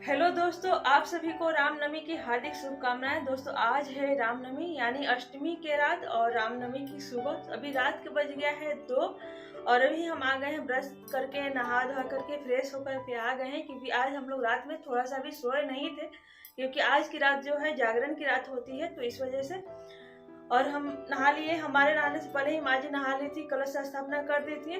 Hello दोस्तों, आप सभी को रामनवमी की हार्दिक शुभकामनाएं। दोस्तों आज है रामनवमी यानी अष्टमी के रात और रामनवमी की सुबह। अभी रात के बज गया है 2 और अभी हम आ गए हैं ब्रश करके, नहा धो करके फ्रेश होकर के आ गए हैं, क्योंकि आज हम लोग रात में थोड़ा सा भी सोए नहीं थे, क्योंकि आज की रात जो है जागरण की रात होती है, तो इस वजह से। और हम नहा लिए। हमारे नहाने से पहले ही माँ जी नहा ली थी, कलश स्थापना कर दी थी।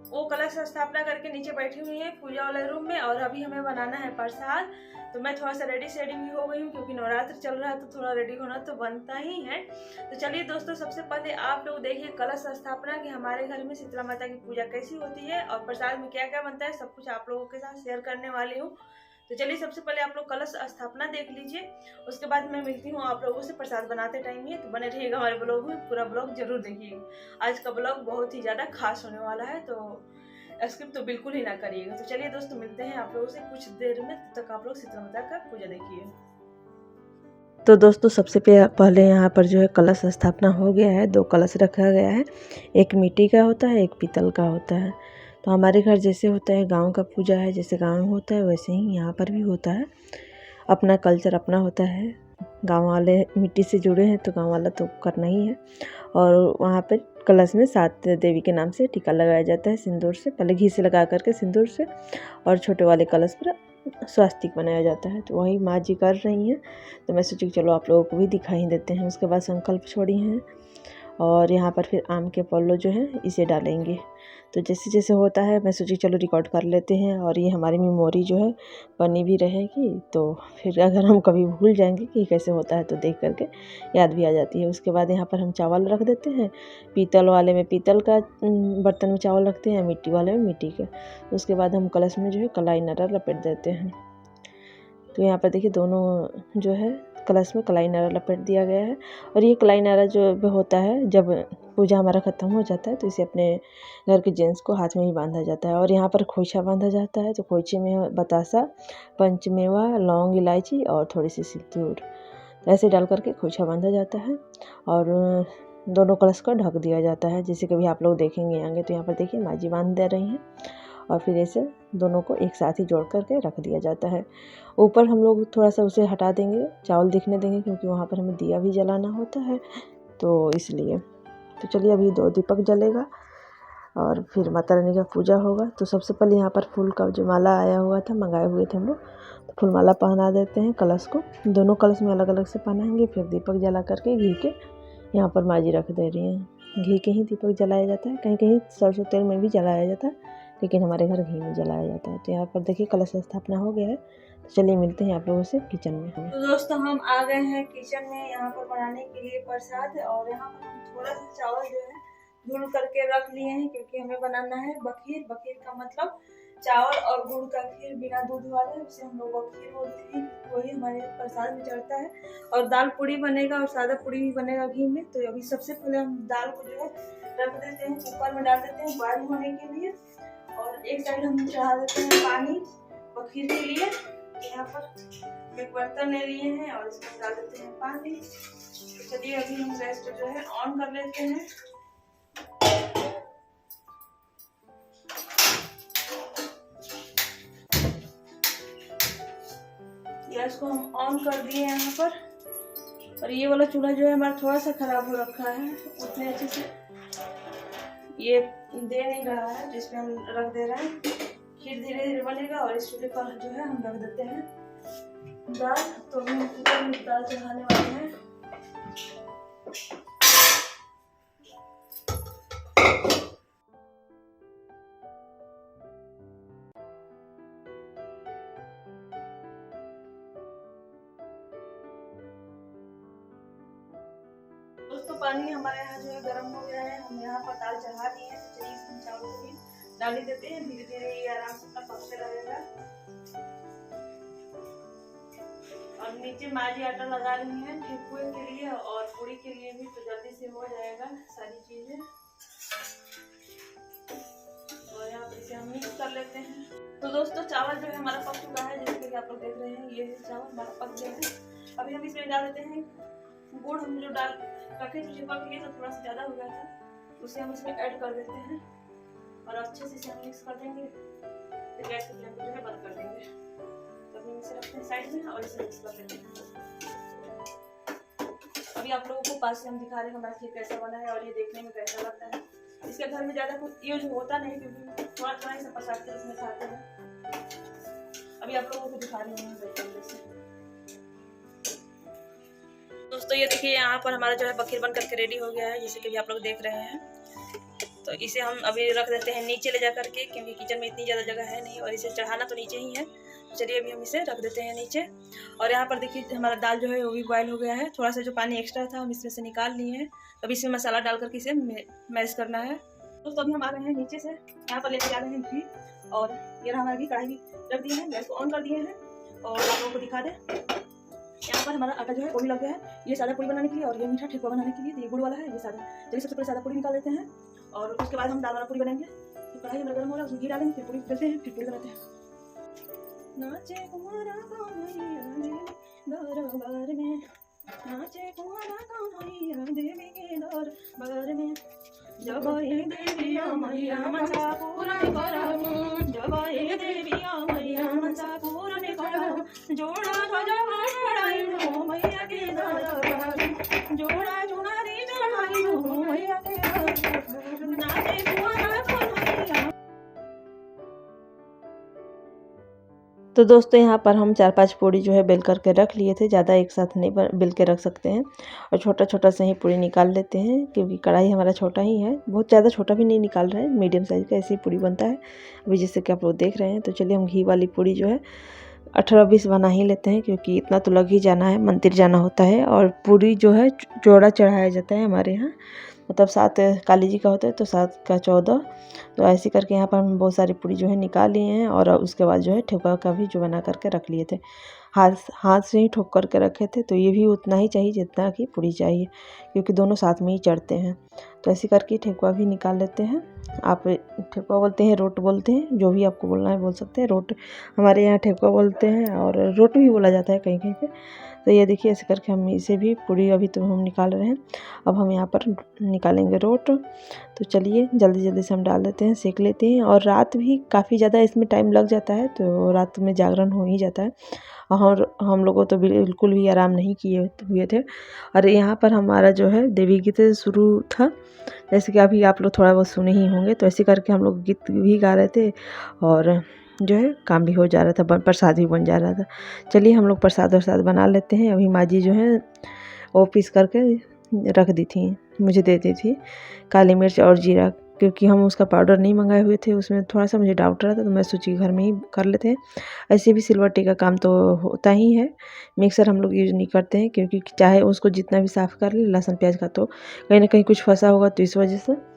वो कलश स्थापना करके नीचे बैठी हुई है पूजा वाले रूम में, और अभी हमें बनाना है प्रसाद। तो मैं थोड़ा सा रेडी सेडी भी हो गई हूँ, क्योंकि नवरात्र चल रहा है तो थोड़ा रेडी होना तो बनता ही है। तो चलिए दोस्तों, सबसे पहले आप लोग देखिए कलश स्थापना कि हमारे घर में शीतला माता की पूजा कैसी होती है और प्रसाद में क्या क्या बनता है, सब कुछ आप लोगों के साथ शेयर करने वाली हूँ। तो चलिए सबसे पहले आप लोग कलश स्थापना देख लीजिए, उसके बाद मैं मिलती हूँ आप लोगों से प्रसाद बनाते टाइम ही। तो बने रहिएगा हमारे ब्लॉग में, पूरा ब्लॉग जरूर देखिएगा। आज का ब्लॉग बहुत ही ज़्यादा खास होने वाला है, तो स्किप तो बिल्कुल ही ना करिएगा। तो चलिए दोस्तों, मिलते हैं आप लोगों से कुछ देर में, तब तक आप लोग शीतला माता का पूजा देखिए। तो दोस्तों सबसे पहले यहाँ पर जो है कलश स्थापना हो गया है। 2 कलश रखा गया है, एक मिट्टी का होता है, एक पीतल का होता है। तो हमारे घर जैसे होता है गांव का पूजा है, जैसे गांव में होता है वैसे ही यहाँ पर भी होता है। अपना कल्चर अपना होता है, गांव वाले मिट्टी से जुड़े हैं तो गांव वाला तो करना ही है। और वहाँ पर कलश में 7 देवी के नाम से टीका लगाया जाता है सिंदूर से, पहले घी से लगा करके सिंदूर से, और छोटे वाले कलश पर स्वास्तिक बनाया जाता है। तो वही माँ जी कर रही हैं, तो मैं सोची चलो आप लोगों को भी दिखाई देते हैं। उसके बाद संकल्प छोड़ी हैं और यहाँ पर फिर आम के पल्लो जो है इसे डालेंगे। तो जैसे जैसे होता है मैं सोची चलो रिकॉर्ड कर लेते हैं, और ये हमारी मेमोरी जो है बनी भी रहेगी। तो फिर अगर हम कभी भूल जाएंगे कि कैसे होता है तो देख करके याद भी आ जाती है। उसके बाद यहाँ पर हम चावल रख देते हैं, पीतल वाले में पीतल का बर्तन में चावल रखते हैं, मिट्टी वाले में मिट्टी का। उसके बाद हम कलश में जो है कलाई नारा लपेट देते हैं। तो यहाँ पर देखिए दोनों जो है कलश में कलाई नारा लपेट दिया गया है। और ये कलाई नारा जो होता है जब पूजा हमारा ख़त्म हो जाता है तो इसे अपने घर के जेंट्स को हाथ में ही बांधा जाता है। और यहाँ पर खोइछा बांधा जाता है, तो खोइछे में बतासा, पंचमेवा, लौंग, इलायची और थोड़ी सी सिंदूर, तो ऐसे डाल करके खोइछा बांधा जाता है। और दोनों कलश को ढक दिया जाता है, जैसे कभी आप लोग देखेंगे आएंगे। तो यहाँ पर देखिए माँ जी बांध दे रही हैं, और फिर ऐसे दोनों को एक साथ ही जोड़ करके रख दिया जाता है। ऊपर हम लोग थोड़ा सा उसे हटा देंगे, चावल दिखने देंगे, क्योंकि वहाँ पर हमें दिया भी जलाना होता है, तो इसलिए। तो चलिए अभी 2 दीपक जलेगा और फिर माता रानी का पूजा होगा। तो सबसे पहले यहाँ पर फूल का जो माला आया हुआ था, मंगाए हुए थे हम लोग, तो फूल माला पहना देते हैं कलश को। दोनों कलश में अलग अलग से पहनाएंगे, फिर दीपक जला करके घी के यहाँ पर माँ जी रख दे रही हैं। घी के ही दीपक जलाया जाता है, कहीं कहीं सरसों तेल में भी जलाया जाता है, लेकिन हमारे घर घी में जलाया जाता है। तो यहाँ पर देखिए कलश स्थापना हो गया है। तो चलिए मिलते हैं आप लोगों से किचन में। तो दोस्तों हम आ गए हैं किचन में, यहाँ पर बनाने के लिए प्रसाद। और यहाँ पर हम थोड़ा सा चावल जो है धुल करके रख लिए हैं, क्योंकि हमें बनाना है बखीर। बखीर का मतलब चावल और गुड़ का खीर बिना दूध वाला, उसे हम लोग बखीर बोलते हैं। वही हमारे प्रसाद में चढ़ता है। और दाल पूड़ी बनेगा और सादा पूड़ी भी बनेगा घी में। तो अभी सबसे पहले हम दाल को जो है रख देते हैं, कुकर में डाल देते हैं बॉयल होने के लिए। और एक साइड हम चढ़ा देते हैं पानी बखीर के लिए। यहाँ पर एक बर्तन ले लिए हैं और इसमें डाल देते हैं पानी। तो चलिए अभी हम गैस को जो है ऑन कर लेते हैं। गैस को हम ऑन कर दिए यहाँ पर। और ये वाला चूल्हा जो है हमारा थोड़ा सा खराब हो रखा है, उतने अच्छे से ये दे नहीं रहा है, जिसमें हम रख दे रहे हैं। खीर धीरे धीरे बनेगा। और इस चूल्हे पर जो है हम रख देते हैं दाल। तो हम कुकर में दाल चढ़ाने वाले हैं। दोस्तों पानी हमारे यहाँ जो है गर्म हो गया है, हम यहाँ पर दाल चढ़ा दिए हैं। तो चलिए इसमें चावल को भी डाल ही देते हैं, धीरे धीरे ये आराम से अपना पकते रहेगा। और नीचे माँ जी आटा लगा रही हैं ठेकुए के लिए और पूड़ी के लिए भी, तो जल्दी से हो जाएगा सारी चीजें। और यहाँ पर इसे हम मिक्स कर लेते हैं। तो दोस्तों चावल जो है हमारा पक चुका है, जैसे कि आप लोग देख रहे हैं ये चावल हमारा पक गया है। अभी हम इसमें डाल देते हैं गुड़। हम जो डाल रखे थे चिपक लिए तो थोड़ा सा ज़्यादा हो गया था, उसे हम इसमें ऐड कर देते हैं और अच्छे से इसे मिक्स कर देंगे। फिर गैस की फ्लेम को जो है बंद कर देंगे। तभी इसे रखते हैं साइड में और इसे मिक्स कर लेते हैं। अभी आप लोगों को पास से हम दिखा रहे हैं हमारा खीर कैसा बना है और ये देखने में कैसा लगता है। इसके घर में ज़्यादा कुछ यूज होता नहीं क्योंकि थोड़ा थोड़ा ही सब प्रसाद के उसमें खाते हैं। अभी आप लोगों को दिखा रही हूँ जैसे। दोस्तों ये देखिए यहाँ पर हमारा जो है बखीर बन करके रेडी हो गया है, जैसे कि आप लोग देख रहे हैं। तो इसे हम अभी रख देते हैं नीचे ले जा करके, क्योंकि किचन में इतनी ज़्यादा जगह है नहीं और इसे चढ़ाना तो नीचे ही है। चलिए अभी हम इसे रख देते हैं नीचे। और यहाँ पर देखिए हमारा दाल जो है वो भी बॉयल हो गया है। थोड़ा सा जो पानी एक्स्ट्रा था हम इसमें से निकाल लिए हैं। अब इसमें मसाला डाल करके इसे मैश करना है। दोस्तों अभी हम आ गए हैं नीचे से, यहाँ पर लेकर आ रहे हैं घी और ये हमारा घी कढ़ाई भी रख दिए हैं, गैस को ऑन कर दिए हैं। और आप लोगों को दिखा दें यहाँ पर हमारा आटा जो है वो भी लग गया है, ये सादा पूरी बनाने के लिए और ये मीठा ठेकुआ बनाने के लिए। तो ये गुड़ वाला है, ये सादा। चलिए सबसे पहले सादा पूरी निकाल लेते हैं और उसके बाद हम दाल वाला पूरी बनाएंगे। तो कढ़ाई हमारा गर्म हो रहा है, उसमें घी डालेंगे, फिर पूरी बेलते हैं, फिर पूरी बनाते हैं। नाचे कुंवारा कन्हैया दरबार में, नाचे कुंवारा कन्हैया देवी के दरबार में। जब ये देविया मैया मनसा पूर्ण करो, जब ये देविया मैया मनसा पूर्ण करो, जोड़ा ध्वजा चढ़ाई हो मैया के दरबार, जोड़ा चुनरी चढ़ाई हो मैया के दरबार, नाचे कुंवारा कन्हैया। तो दोस्तों यहाँ पर हम 4-5 पूड़ी जो है बेल करके रख लिए थे, ज़्यादा एक साथ नहीं बेल के रख सकते हैं और छोटा छोटा से ही पूड़ी निकाल लेते हैं, क्योंकि कढ़ाई हमारा छोटा ही है। बहुत ज़्यादा छोटा भी नहीं निकाल रहे हैं, मीडियम साइज़ का ऐसे ही पूड़ी बनता है अभी, जैसे कि आप लोग देख रहे हैं। तो चलिए हम घी वाली पूड़ी जो है 18-20 बना ही लेते हैं, क्योंकि इतना तो लग ही जाना है, मंदिर जाना होता है। और पूड़ी जो है जोड़ा चढ़ाया जाता है हमारे यहाँ, मतलब 7 काली जी का होता है तो 7 का 14। तो ऐसे करके यहाँ पर हम बहुत सारी पूड़ी जो है निकाल लिए हैं और उसके बाद जो है ठेकुआ का भी जो बना करके रख लिए थे। हाथ से ही ठोक करके रखे थे, तो ये भी उतना ही चाहिए जितना कि पूड़ी चाहिए, क्योंकि दोनों साथ में ही चढ़ते हैं। तो ऐसे करके ठेकुआ भी निकाल लेते हैं। आप ठेकुआ बोलते हैं, रोट बोलते हैं, जो भी आपको बोलना है बोल सकते हैं। रोट हमारे यहाँ ठेकुआ बोलते हैं और रोट भी बोला जाता है कहीं कहीं पे। तो ये देखिए ऐसे करके हम इसे भी पूड़ी अभी तो हम निकाल रहे हैं। अब हम यहाँ पर निकालेंगे रोट। तो चलिए जल्दी जल्दी से हम डाल देते हैं, सेक लेते हैं। और रात भी काफ़ी ज़्यादा इसमें टाइम लग जाता है, तो रात में जागरण हो ही जाता है और हम लोगों तो बिल्कुल भी आराम नहीं किए हुए थे। और यहाँ पर हमारा जो है देवी गीत शुरू था, जैसे कि अभी आप लोग थोड़ा बहुत सुने ही होंगे। तो ऐसे करके हम लोग गीत भी गा रहे थे और जो है काम भी हो जा रहा था, प्रसाद भी बन जा रहा था। चलिए हम लोग प्रसाद बना लेते हैं। अभी माँ जी जो है वो पीस करके रख दी थी, मुझे दे दी थी, काली मिर्च और जीरा, क्योंकि हम उसका पाउडर नहीं मंगाए हुए थे। उसमें थोड़ा सा मुझे डाउट रहा था, तो मैं सोची घर में ही कर लेते हैं। ऐसे भी सिलवट्टे का काम तो होता ही है, मिक्सर हम लोग यूज़ नहीं करते हैं, क्योंकि चाहे उसको जितना भी साफ़ कर ले लहसुन प्याज का, तो कहीं ना कहीं कुछ फंसा होगा, तो इस वजह से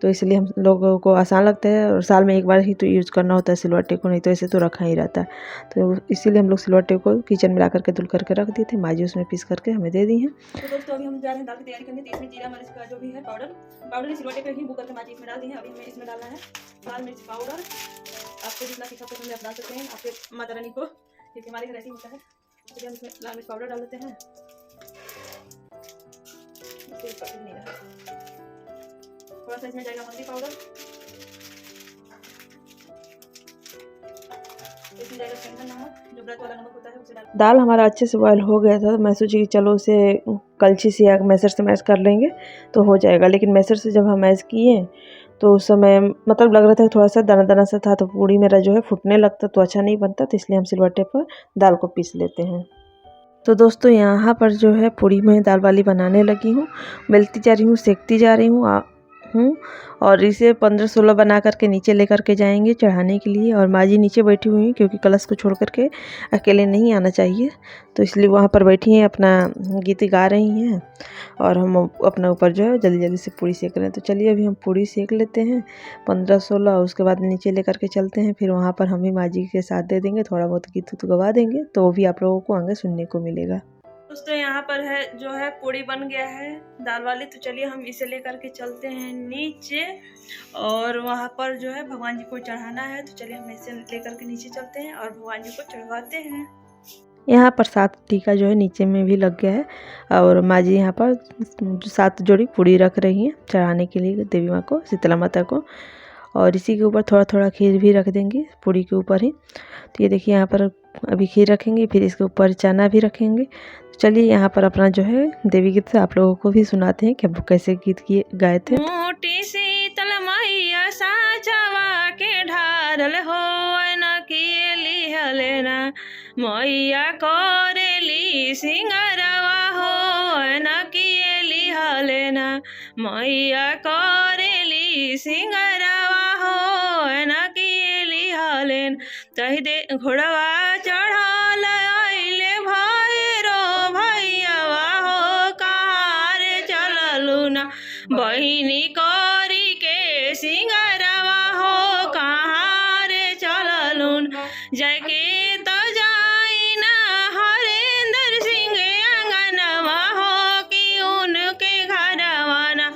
तो इसलिए हम लोगों को आसान लगता है। और साल में एक बार ही तो यूज़ करना होता है सिलवट्टे को, नहीं तो ऐसे तो रखा ही रहता है। तो इसीलिए हम लोग सिलवट्टे को किचन में ला करके धुल करके रख दिए थे। माँ जी उसमें पीस करके हमें दे दी हैं। तो दोस्तों अभी हम जा रहे हैं दाल की तैयारी करने। तो इसमें जीरा मिर्च का जो भी है पाउडर सिलवट्टे पे ही बुक करके माँ जी इसमें डाल दी है। अभी हमें इसमें डालना है लाल मिर्च पाउडर। आपको जितना तीखा पसंद है आप डाल सकते हैं, आपके माता रानी को, क्योंकि हमारे घर ऐसे ही होता है। चलिए हम इसमें लाल मिर्च पाउडर डाल देते हैं। थोड़ा सा इसमें जाएगा हल्दी पाउडर, इसमें जाएगा सेंधा नमक, जो व्रत वाला नमक होता है उसे डाल। दाल हमारा अच्छे से बॉयल हो गया था, तो मैं सोची कि चलो उसे कलछी से या मैसर से मैश कर लेंगे तो हो जाएगा। लेकिन मैसर से जब हम मैश किए तो उस समय मतलब लग रहा था थोड़ा सा दाना दाना सा था, तो पूड़ी मेरा जो है फूटने लगता, तो अच्छा नहीं बनता। तो इसलिए हम सिलवट्टे पर दाल को पीस लेते हैं। तो दोस्तों यहाँ पर जो है पूड़ी में दाल वाली बनाने लगी हूँ, बेलती जा रही हूँ, सेकती जा रही हूँ और इसे 15-16 बना करके नीचे लेकर के जाएंगे चढ़ाने के लिए। और माँ जी नीचे बैठी हुई हैं, क्योंकि कलश को छोड़ करके अकेले नहीं आना चाहिए, तो इसलिए वहाँ पर बैठी हैं, अपना गीत गा रही हैं और हम अपना ऊपर जो है जल्दी जल्दी से पूड़ी सेक रहे हैं। तो चलिए अभी हम पूड़ी सेक लेते हैं 15-16, उसके बाद नीचे लेकर के चलते हैं। फिर वहाँ पर हम भी माँ जी के साथ दे देंगे, थोड़ा बहुत गीत गवा देंगे, तो वो भी आप लोगों को आगे सुनने को मिलेगा। दोस्तों यहाँ पर है जो है पूड़ी बन गया है दाल वाली। तो चलिए हम इसे लेकर के चलते हैं नीचे और वहाँ पर जो है भगवान जी को चढ़ाना है। तो चलिए हम इसे लेकर के नीचे चलते हैं और भगवान जी को चढ़वाते हैं। यहाँ पर 7 टीका जो है नीचे में भी लग गया है और माँ जी यहाँ पर 7 जोड़ी पूड़ी रख रही हैं चढ़ाने के लिए देवी माँ को, शीतला माता को। और इसी के ऊपर थोड़ा थोड़ा खीर भी रख देंगे पूड़ी के ऊपर ही। तो ये देखिए यहाँ पर अभी खीर रखेंगे, फिर इसके ऊपर चना भी रखेंगे। चलिए यहाँ पर अपना जो है देवी गीत आप लोगों को भी सुनाते हैं कि हम कैसे गीत गाए थे। मोटी शीतल मैया साचवा के ढारल हो न किए लिहलेना मैया करेली सिंगरवा हो न किए लिहलेना मैया करेली सिंगरवा हो न किए लिहलेन कही दे घोड़वा चढ़ल आइले भैरो भैयावा हो कहाँ रे चललू ना बहिनी करी के सिंगरवा हो कहाँ रे चललून जाके तो जाई ना हरेंद्र सिंह आंगनवा हो कि उनके घरवा ना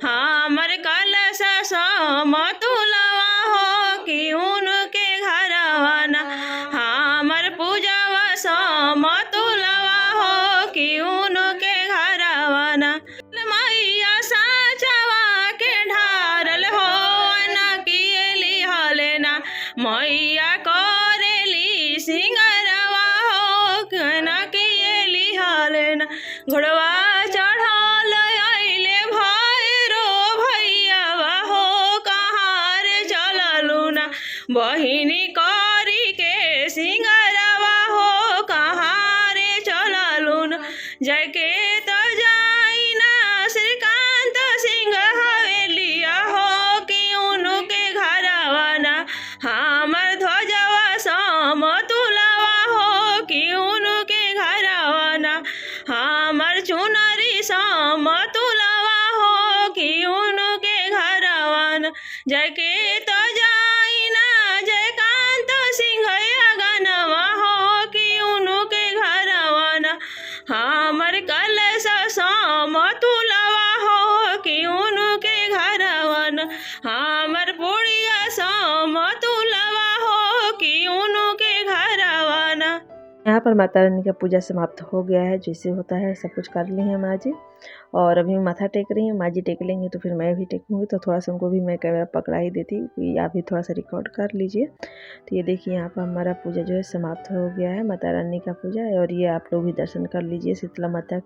हमर कलश समतुलवा हो कि उनके घरवा ना हमर पूजवा समतुलवा हो कि उनके घरवा ना मैया साचवा के ढारल हो न किए लिहलेना मैया करेली सिंगरवा हो न किए लिहलेना घोड़वा चढ़ल आइले भैरो भैयावा हो कहाँ रे चललू ना बहिनी करी के सिंगरवा हो कहाँ रे चललू ना जाके तो जाई ना श्रीकांत सिंह हवेलिया हो कि उनके घरवा ना हमर ध्वजवा समतुलवा हो कि उनके घरवा ना हमर चुनरी समतुलवा हो कि उनके घरवा ना जाके तो जाई ना जयकांत सिंह अगनवा हो कि उनके घरवा ना हमर कलश समतुलवा हो कि उनके घरवा ना हमर पुड़िया समतुलवा हो कि उनके घरवा ना। यहाँ पर माता रानी का पूजा समाप्त हो गया है, जैसे होता है सब कुछ कर ली है माँ जी। और अभी माथा टेक रही हैं, माँ जी टेक लेंगे तो फिर मैं भी टेकूँगी। तो थोड़ा सा उनको भी मैं कैमरा पकड़ा ही देती कि आप भी थोड़ा सा रिकॉर्ड कर लीजिए। तो ये देखिए यहाँ पर हमारा पूजा जो है समाप्त हो गया है, माता रानी का पूजा है। और ये आप लोग भी दर्शन कर लीजिए शीतला माता।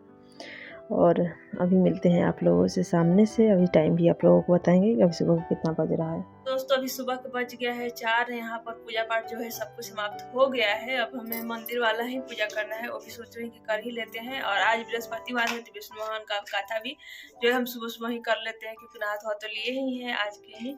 और अभी मिलते हैं आप लोगों से सामने से। अभी टाइम भी आप लोगों को बताएंगे कि अभी सुबह को कितना बज रहा है। दोस्तों अभी सुबह के बज गया है 4। यहाँ पर पूजा पाठ जो है सब कुछ समाप्त हो गया है। अब हमें मंदिर वाला ही पूजा करना है, वो भी सोच रहे हैं कि कर ही लेते हैं। और आज बृहस्पतिवार है तो विष्णु भगवान का कथा भी जो है हम सुबह सुबह ही कर लेते हैं, क्योंकि नहा धोआ तो लिए ही है आज के ही।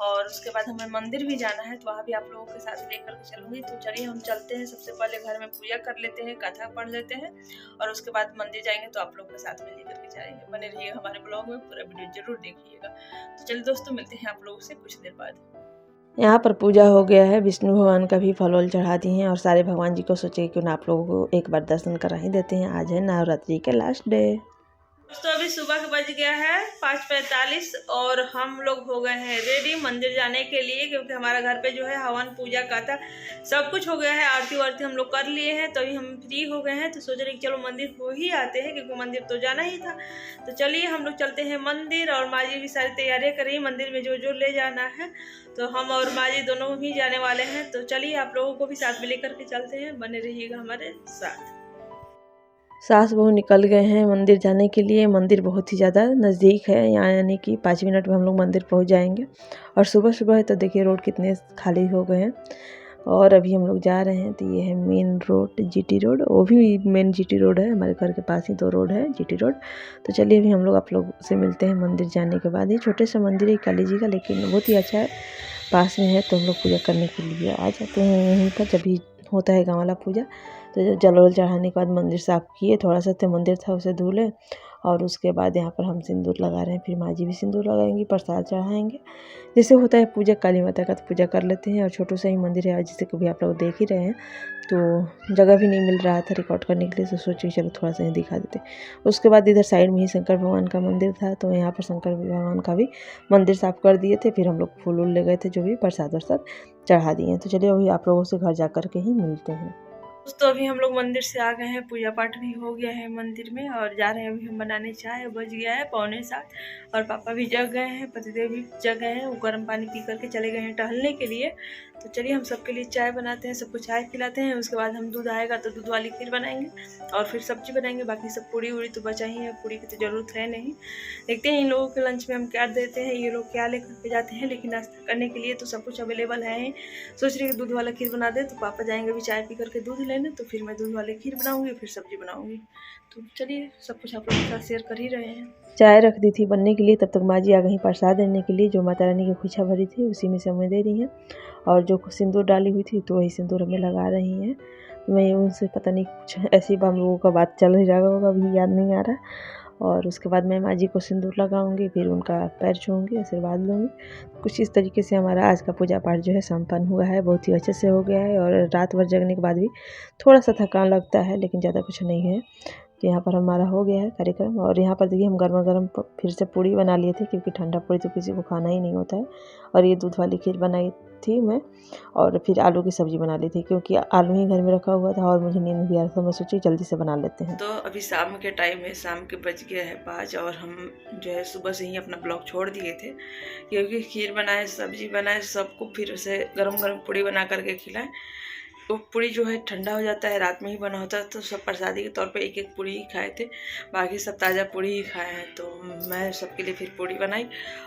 और उसके बाद हमें मंदिर भी जाना है, तो वहाँ भी आप लोगों के साथ लेकर के चलूंगी। तो चलिए हम चलते हैं। सबसे पहले घर में पूजा कर लेते हैं, कथा पढ़ लेते हैं, और उसके बाद मंदिर जाएंगे। तो आप लोग के साथ में लेकर के जाएंगे। बने रहिएगा हमारे ब्लॉग में, पूरा वीडियो जरूर देखिएगा। तो चलिए दोस्तों मिलते हैं आप लोगों से कुछ देर बाद। यहाँ पर पूजा हो गया है, विष्णु भगवान का भी फल वल चढ़ा दिए हैं। और सारे भगवान जी को सोचे क्यों ना आप लोगों को एक बार दर्शन करा ही देते हैं। आज है नवरात्रि के लास्ट डे। तो अभी सुबह के बज गया है 5:45 और हम लोग हो गए हैं रेडी मंदिर जाने के लिए, क्योंकि हमारा घर पे जो है हवन पूजा का था, सब कुछ हो गया है। आरती वारती हम लोग कर लिए हैं, तो अभी हम फ्री हो गए हैं। तो सोच रहे कि चलो मंदिर हो ही आते हैं, क्योंकि मंदिर तो जाना ही था। तो चलिए हम लोग चलते हैं मंदिर। और माँ जी भी सारी तैयारियाँ कर रही है मंदिर में जो जो ले जाना है। तो हम और माँ जी दोनों ही जाने वाले हैं। तो चलिए आप लोगों को भी साथ में लेकर के चलते हैं, बने रहिएगा हमारे साथ। सास बहू निकल गए हैं मंदिर जाने के लिए। मंदिर बहुत ही ज़्यादा नज़दीक है यहाँ, यानी कि 5 मिनट में हम लोग मंदिर पहुँच जाएंगे। और सुबह सुबह है तो देखिए रोड कितने खाली हो गए हैं। और अभी हम लोग जा रहे हैं। तो ये है मेन रोड, जीटी रोड। वो भी मेन जीटी रोड है, हमारे घर के पास ही 2 रोड है जीटी रोड। तो चलिए अभी हम लोग आप लोग से मिलते हैं मंदिर जाने के बाद। ये छोटे से मंदिर है काली जी का, लेकिन बहुत ही अच्छा है, पास में है। तो हम लोग पूजा करने के लिए आ जाते हैं यहीं पर जब भी होता है गाँव वाला पूजा। तो जल वल चढ़ाने के बाद मंदिर साफ़ किए, थोड़ा सा मंदिर था उसे धुले। और उसके बाद यहाँ पर हम सिंदूर लगा रहे हैं। फिर माँ जी भी सिंदूर लगाएंगी, प्रसाद चढ़ाएंगे। जैसे होता है पूजा काली माता का, तो पूजा कर लेते हैं। और छोटू सा ही मंदिर है, जैसे कभी आप लोग देख ही रहे हैं। तो जगह भी नहीं मिल रहा था रिकॉर्ड करने के लिए, तो सोचे चलो थोड़ा सा ही दिखा देते। उसके बाद इधर साइड में ही शंकर भगवान का मंदिर था, तो यहाँ पर शंकर भगवान का भी मंदिर साफ़ कर दिए थे। फिर हम लोग फूल ले गए थे, जो भी प्रसाद वरसाद चढ़ा दिए हैं। तो चलिए अभी आप लोगों से घर जा कर के ही मिलते हैं। तो अभी हम लोग मंदिर से आ गए हैं, पूजा पाठ भी हो गया है मंदिर में और जा रहे हैं अभी हम बनाने चाय। बज गया है 6:45 और पापा भी जग गए हैं, पतिदेव भी जग गए हैं, वो गर्म पानी पी करके चले गए हैं टहलने के लिए। तो चलिए हम सबके लिए चाय बनाते हैं, सबको चाय पिलाते हैं। उसके बाद हम दूध आएगा तो दूध वाली खीर बनाएंगे और फिर सब्जी बनाएंगे। बाकी सब पूड़ी उड़ी तो बचा ही है, पूड़ी की तो ज़रूरत है नहीं। देखते हैं इन लोगों के लंच में हम क्या देते हैं, ये लोग क्या लेकर के जाते हैं। लेकिन नाश्ता करने के लिए तो सब कुछ अवेलेबल है। सोच रही हूँ दूध वाला खीर बना दे, तो पापा जाएंगे अभी चाय पी करके दूध लेने, तो फिर मैं दूध वाले खीर बनाऊंगी, फिर सब्जी बनाऊंगी। तो चलिए सब कुछ आप लोगों के साथ शेयर कर ही रहे हैं। चाय रख दी थी बनने के लिए, तब तक माँ जी आ गई प्रसाद देने के लिए। जो माता रानी की खोइछा भरी थी उसी में से हमें दे रही हैं, और जो सिंदूर डाली हुई थी तो वही सिंदूर हमें लगा रही हैं। तो मैं उनसे पता नहीं कुछ ऐसी हम लोगों का बात चल ही रहा होगा, अभी याद नहीं आ रहा। और उसके बाद मैं माँ जी को सिंदूर लगाऊंगी, फिर उनका पैर छूऊंगी, आशीर्वाद लूँगी। कुछ इस तरीके से हमारा आज का पूजा पाठ जो है संपन्न हुआ है, बहुत ही अच्छे से हो गया है। और रात भर जगने के बाद भी थोड़ा सा थकान लगता है, लेकिन ज़्यादा कुछ नहीं है। तो यहाँ पर हमारा हो गया है कार्यक्रम। और यहाँ पर देखिए हम गर्मा गर्म फिर से पूड़ी बना लिए थे, क्योंकि ठंडा पूड़ी तो किसी को खाना ही नहीं होता है। और ये दूध वाली खीर बनाई थी मैं, और फिर आलू की सब्ज़ी बना ली थी, क्योंकि आलू ही घर में रखा हुआ था और मुझे नींद भी आ रहा था। मैं सोची जल्दी से बना लेते हैं। तो अभी शाम के टाइम है, शाम के बज गया है 5 और हम जो है सुबह से ही अपना ब्लॉग छोड़ दिए थे, क्योंकि खीर बनाए, सब्जी बनाए, सबको फिर से गरम गरम पूड़ी बना करके खिलाएं। तो पूड़ी जो है ठंडा हो जाता है, रात में ही बना होता है, तो सब प्रसादी के तौर पे एक एक पूड़ी ही खाए थे, बाकी सब ताज़ा पूड़ी ही खाए हैं। तो मैं सबके लिए फिर पूड़ी बनाई।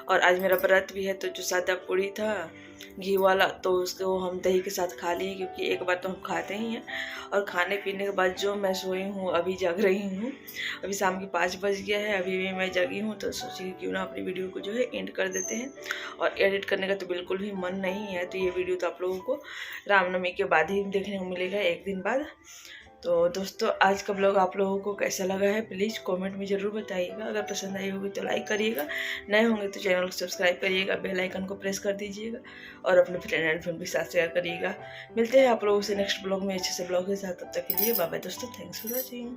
और आज मेरा व्रत भी है, तो जो सादा पूड़ी था घी वाला, तो उसको हम दही के साथ खा लिए, क्योंकि एक बार तो हम खाते ही हैं। और खाने पीने के बाद जो मैं सोई हूँ, अभी जग रही हूँ। अभी शाम के 5 बज गया है, अभी भी मैं जगी हूँ। तो सोची क्यों ना अपनी वीडियो को जो है एंड कर देते हैं। और एडिट करने का तो बिल्कुल भी मन नहीं है, तो ये वीडियो तो आप लोगों को रामनवमी के बाद ही देखने को मिलेगा, एक दिन बाद। तो दोस्तों आज का ब्लॉग आप लोगों को कैसा लगा है प्लीज़ कमेंट में ज़रूर बताइएगा। अगर पसंद आई होगी तो लाइक करिएगा, नए होंगे तो चैनल को सब्सक्राइब करिएगा, बेल आइकन को प्रेस कर दीजिएगा और अपने फ्रेंड एंड फैमिली के साथ शेयर करिएगा। मिलते हैं आप लोगों से नेक्स्ट ब्लॉग में अच्छे से ब्लॉग के साथ। तब तक के लिए बाय बाय दोस्तों, थैंक्स फॉर वॉचिंग।